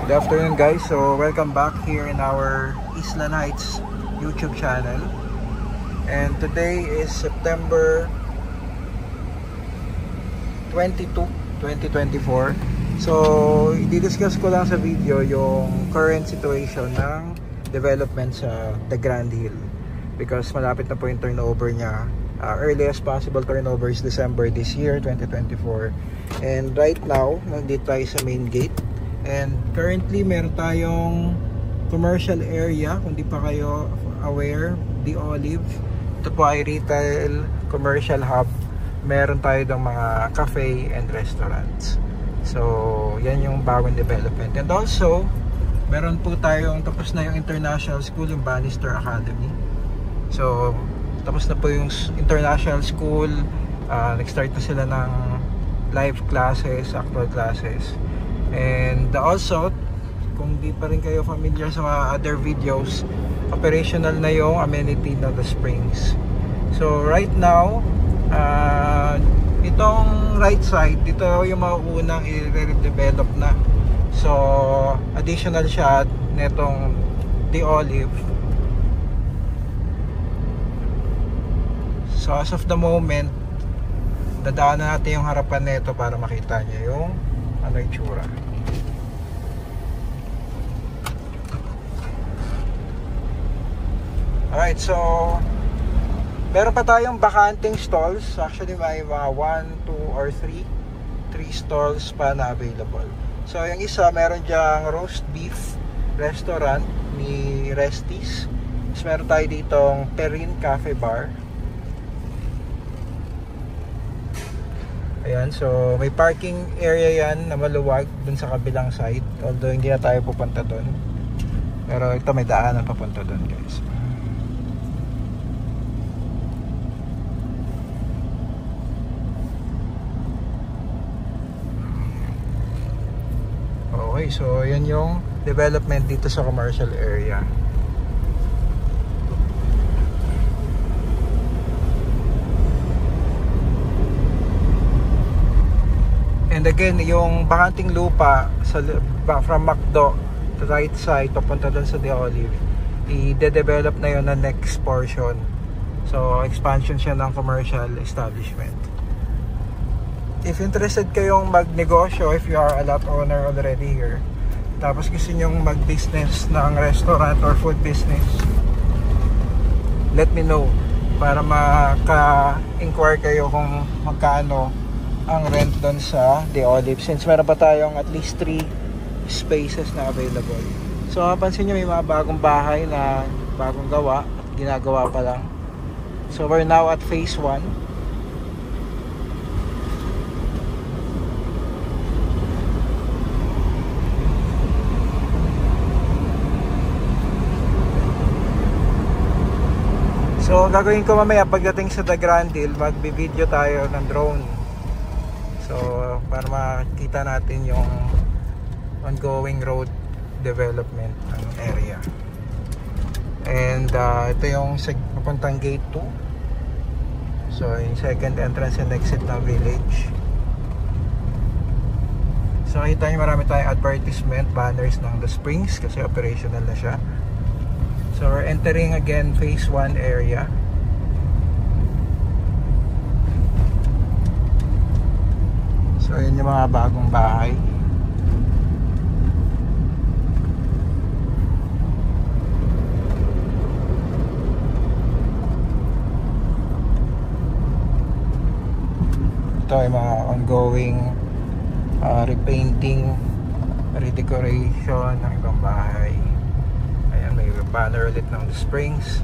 Good afternoon guys, so welcome back here in our Island Heights YouTube channel. And today is September 22, 2024. So i-discuss ko lang sa video yung current situation ng development sa The Grand Hill, because malapit na po yung turnover niya. Earliest possible turnover is December this year, 2024. And right now, nandito tayo sa main gate. And currently, meron tayong commercial area. Kung di pa kayo aware, The Olive. Ito po ay retail commercial hub. Meron tayo ng mga cafe and restaurants. So, yan yung bagong development. And also, meron po tayong tapos na yung international school, yung Bannister Academy. So, tapos na po yung international school. Nag-start na sila ng live classes, actual classes. And also, kung di pa rin kayo familiar sa mga other videos, operational na yung amenity na The Springs. So right now, itong right side, dito yung mauunang i-redevelop na. So additional shot netong The Olive. So as of the moment, dadaanan natin yung harapan nito para makita nyo yung ano yung tsura. Alright, so meron pa tayong bakanting stalls. Actually may mga 1, 2 or 3 stalls pa na available. So yung isa, meron dyang roast beef restaurant ni Resties. Tapos meron tayo ditong Perrin Cafe Bar. Ayan, so may parking area yan na maluwag dun sa kabilang side, although hindi na tayo pupunta dun, pero ito may daanan papunta dun guys. Okay, so yan yung development dito sa commercial area. And again, yung bakanting lupa sa, from Macdo to right side papunta dun sa The Olive, i-develop na yun na next portion. So expansion siya ng commercial establishment. If interested kayong magnegosyo, if you are a lot owner already here, tapos gusto nyong mag-business ng restaurant or food business, let me know para maka-inquire kayo kung magkano ang rent doon sa The Olive, since meron pa tayong at least 3 spaces na available. So mapansin nyo, may mga bagong bahay na bagong gawa at ginagawa pa lang. So we're now at phase 1. So gagawin ko mamaya pagdating sa The Grand Hill, magbi-video tayo ng drone. So para makita natin yung ongoing road development ng area. And ito yung papuntang gate 2. So yung second entrance and exit ng village. So nakita nyo marami tayong advertisement banners ng The Springs kasi operational na siya. So we're entering again phase 1 area. So yun yung mga bagong bahay. Ito ay mga ongoing repainting, redecoration ng ibang bahay. Ayan, may banner ulit ng The Springs.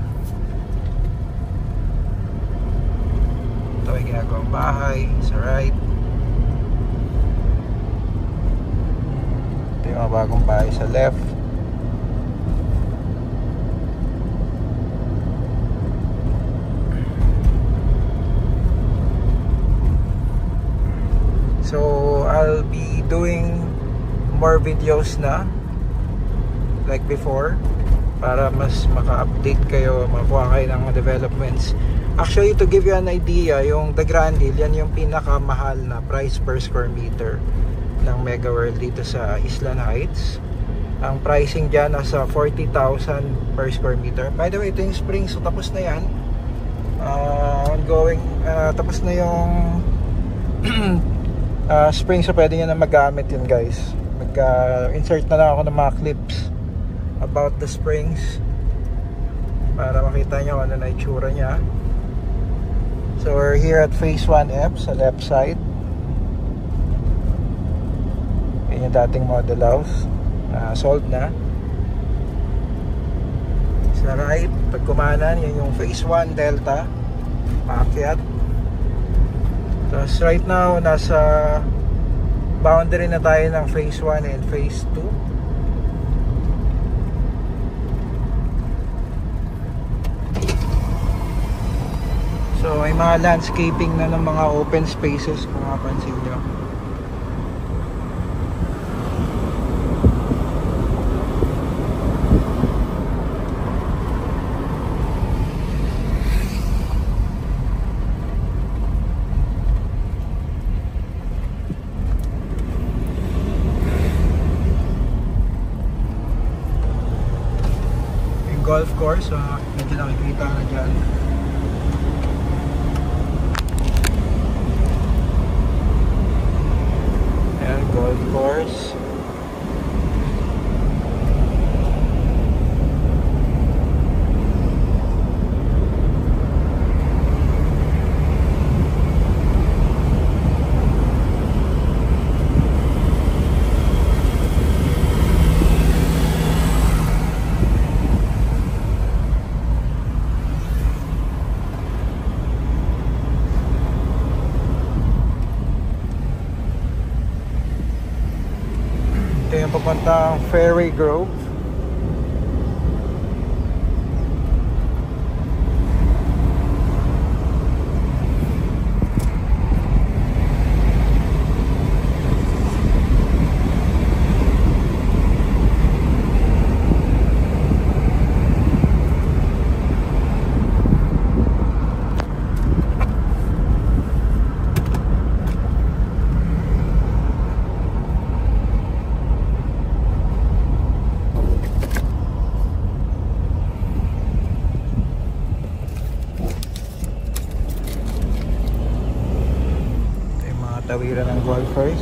Ito ay ginagawang bahay sa right. Yung mga bagong bahay sa left. So I'll be doing more videos na like before para mas maka-update kayo, makuha kayo ng developments. Actually, to give you an idea, yung The Grand Hill, yan yung pinakamahal na price per square meter ng Mega World dito sa Island Heights. Ang pricing dyan nasa 40,000 per square meter. By the way, ito yung spring, so tapos na yan. Ongoing, tapos na yung spring, so pwede nyo na magamit yun guys. Insert na lang ako ng mga clips about the springs para makita nyo ano na itsura nya. So we're here at phase 1F sa left side. Yan yung dating model house. Sold na. Sa right, pag kumanan, yan yung phase 1 Delta paakyat. So right now nasa boundary na tayo ng phase 1 and phase 2. So may mga landscaping na ng mga open spaces kung mapansin nyo. Golf course, so medyo nakikita na dyan. Ayan, golf course. Ito yung papuntang Fairway Grove. Tawiran ng golfers.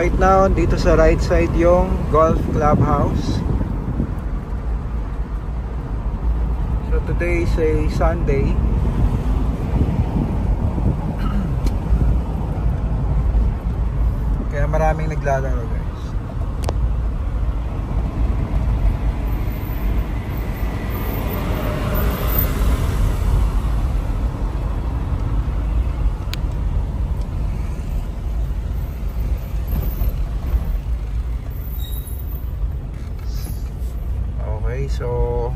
Right now, dito sa right side yung golf clubhouse. So today is a Sunday. Kaya maraming naglalaro guys. So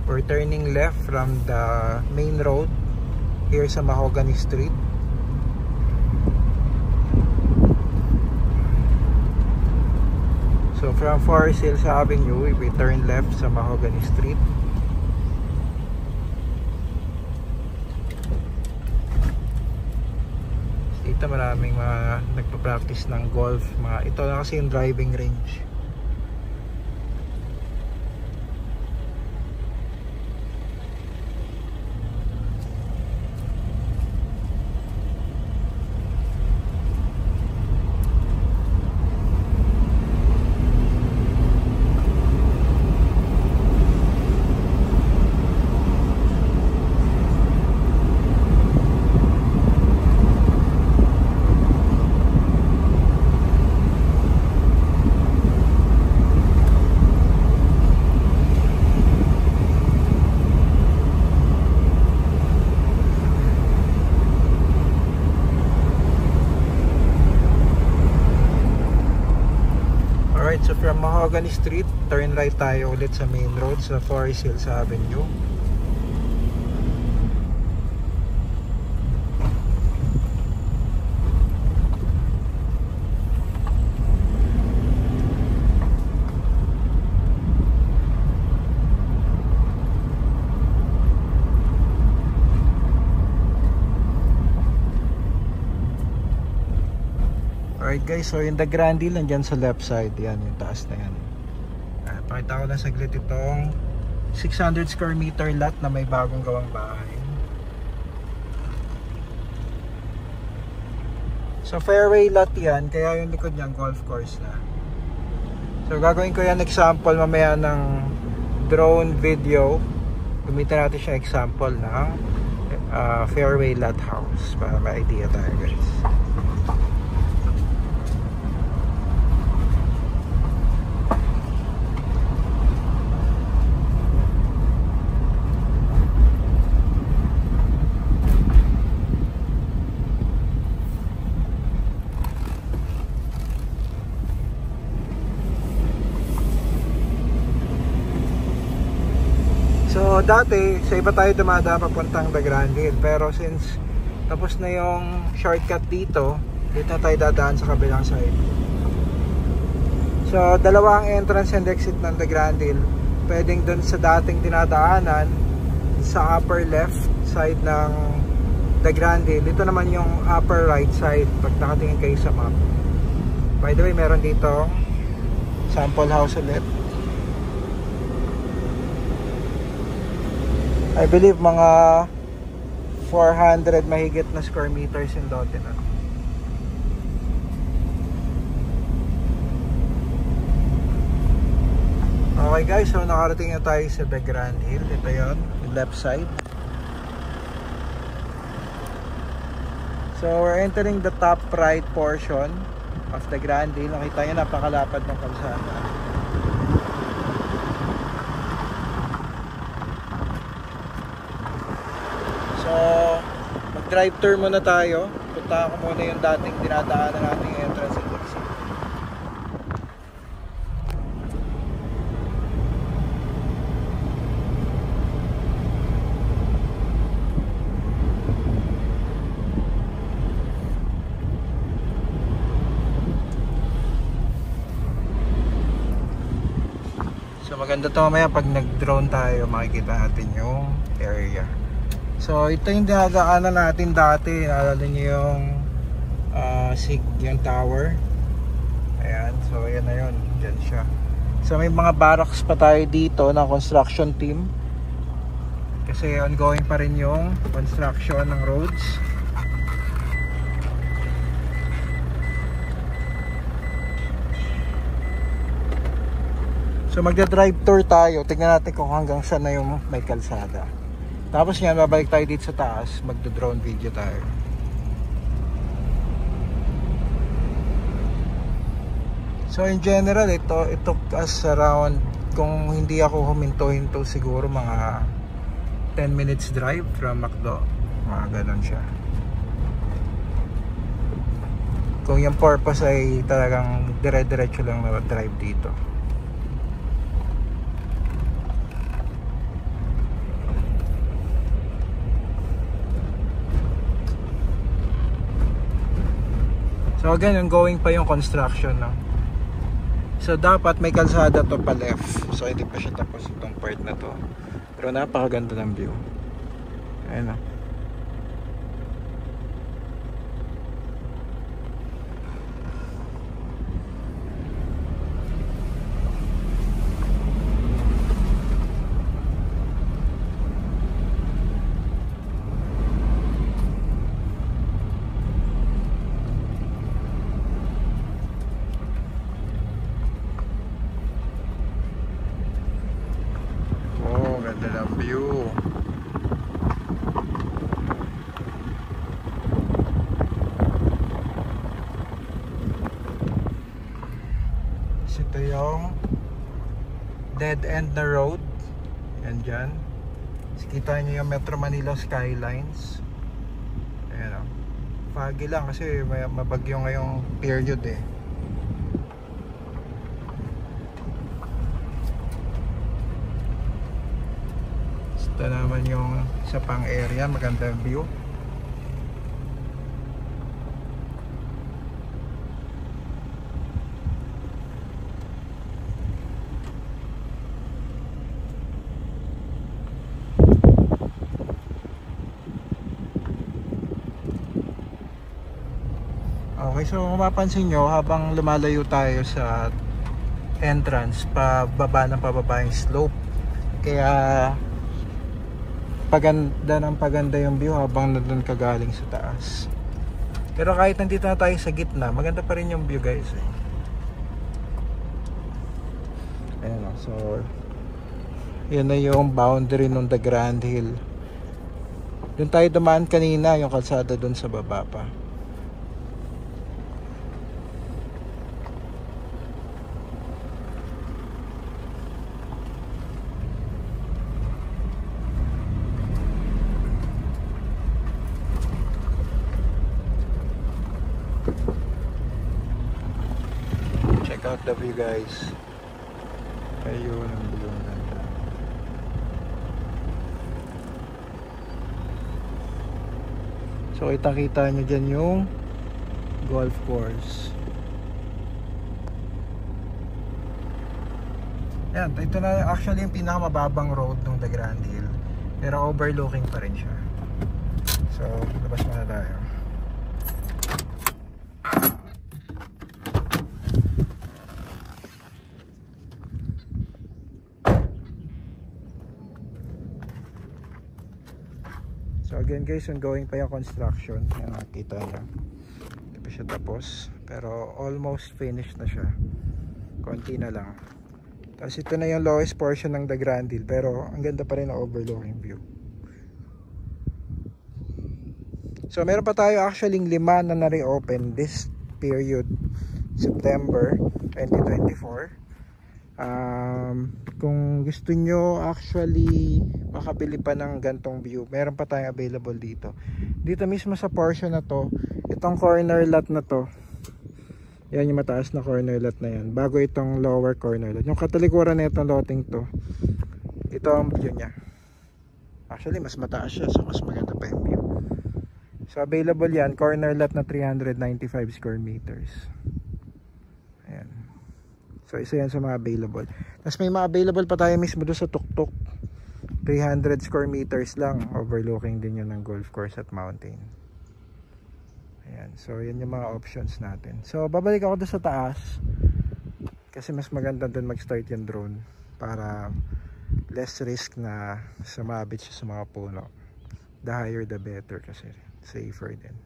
we're turning left from the main road here sa Mahogany Street. So from Forest Hills Avenue, we turn left sa Mahogany Street. Dito maraming mga nagpa-practice ng golf. Ito na kasi yung driving range. Mahogany Street, turn right tayo ulit sa main road sa Forest Hills Avenue. Alright guys, so yung The Grand Hill nandyan sa left side. Yan, yung taas na yan. Pakita ko lang saglit itong 600 square meter lot na may bagong gawang bahay. So fairway lot yan, kaya yung likod niyan golf course na. So gagawin ko yan example mamaya ng drone video. Gamitin natin siya example ng fairway lot house para may idea tayo guys. So dati sa iba tayo dumada papuntang The Grand Hill, pero since tapos na yung shortcut dito na tayo dadaan sa kabilang side. So dalawa ang entrance and exit ng The Grand Hill. Pwedeng dun sa dating dinadaanan sa upper left side ng The Grand Hill. Ito naman yung upper right side pag nakatingin kayo sa map. By the way, meron dito sample house ulit. I believe mga 400 mahigit na square meters in lote na. Okay guys, so nakarating na tayo sa The Grand Hill. Ito yun, left side. So we're entering the top right portion of The Grand Hill. Nakita nyo, napakalapad ng kalsada. So, mag-drive tour muna tayo. Punta ko muna yung dating dinadaanan natin yung entrance and exit. So, maganda to mamaya pag nag-drone tayo, makikita natin yung area. So ito yung dinadaanan natin dati. Naalala nyo yung yung tower. Ayan, so ayan na yun. Diyan siya. So may mga barracks pa tayo dito na construction team, kasi ongoing pa rin yung construction ng roads. So magda-drive tour tayo. Tingnan natin kung hanggang saan na yung may kalsada. Tapos yan, babalik tayo dito sa taas, magdo-drone video tayo. So in general, it took us around, kung hindi ako huminto-hinto, siguro mga 10 minutes drive from McDo. Mga ganun siya. Kung yung purpose ay talagang dire-diretso lang na drive dito. So again, ongoing pa yung construction, no? So dapat may kalsada to pa left. So hindi pa siya tapos itong part na to. Pero napakaganda ng view. Ayan, no? View. Ito yung dead end na road. Yan dyan. Kita nyo yung Metro Manila skylines. Ayan o. Foggy lang kasi may mabagyo ngayong period eh. Ito naman yung isa pang area, magandang view. Okay, so kung mapansin nyo, habang lumalayo tayo sa entrance, pababa yung slope. Kaya paganda yung view habang nandun ka galing sa taas. Pero kahit nandito na tayo sa gitna, maganda pa rin yung view, guys. Ayan o, so yun na yung boundary ng The Grand Hill. Doon tayo dumaan kanina, yung kalsada doon sa baba pa. Check out the view, guys. Ayun ang view, ang ganda. So kita nyo dyan yung golf course. Yan, ito na actually yung pinakamababang road ng The Grand Hill, pero overlooking pa rin siya. So labas muna tayo. So again guys, ongoing pa yung construction. Yan, nakikita nyo, hindi pa siya tapos, pero almost finished na siya. Konti na lang. Tapos ito na yung lowest portion ng The Grand Hill, pero ang ganda pa rin ang overlooking view. So meron pa tayo actually 5 na na-reopen this period, September 2024. Kung gusto nyo actually makabili pa ng gantong view, meron pa tayong available dito. Dito mismo sa portion na to, itong corner lot na to, yan yung mataas na corner lot na yan, bago itong lower corner lot. Yung katalikuran na itong loting to, ito ang view nya. Actually mas mataas siya, so mas maganda pa yung view. So available yan, corner lot na 395 square meters. Ayan. So isa yan sa mga available. Tapos may mga available pa tayo mismo doon sa Tuktok, 300 square meters lang, overlooking din yun ng golf course at mountain. Ayan, so yan yung mga options natin. So babalik ako doon sa taas kasi mas maganda doon mag-start yung drone para less risk na sumabit siya sa mga puno. The higher the better kasi safer din.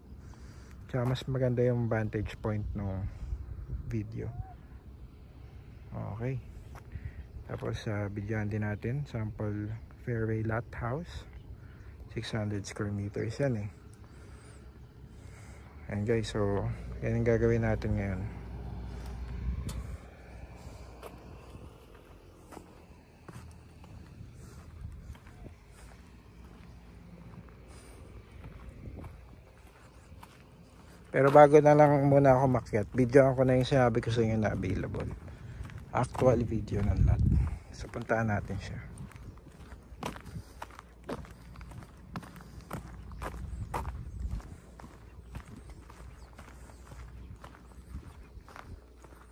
Tsaka mas maganda yung vantage point ng video. Okay. Tapos videoan din natin sample fairway lot house, 600 square meters yan eh. And guys, so yan ang gagawin natin ngayon. Pero bago na lang muna ako makyat, videoan ko na yung sinabi ko sa inyo na available. Actual video ng lot. So puntaan natin siya.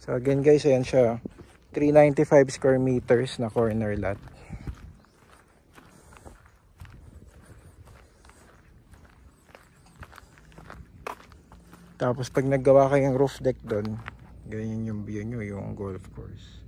So again guys, ayan siya, 395 square meters na corner lot. Tapos pag naggawa kayong roof deck doon, ganyan yung view nyo, yung golf course.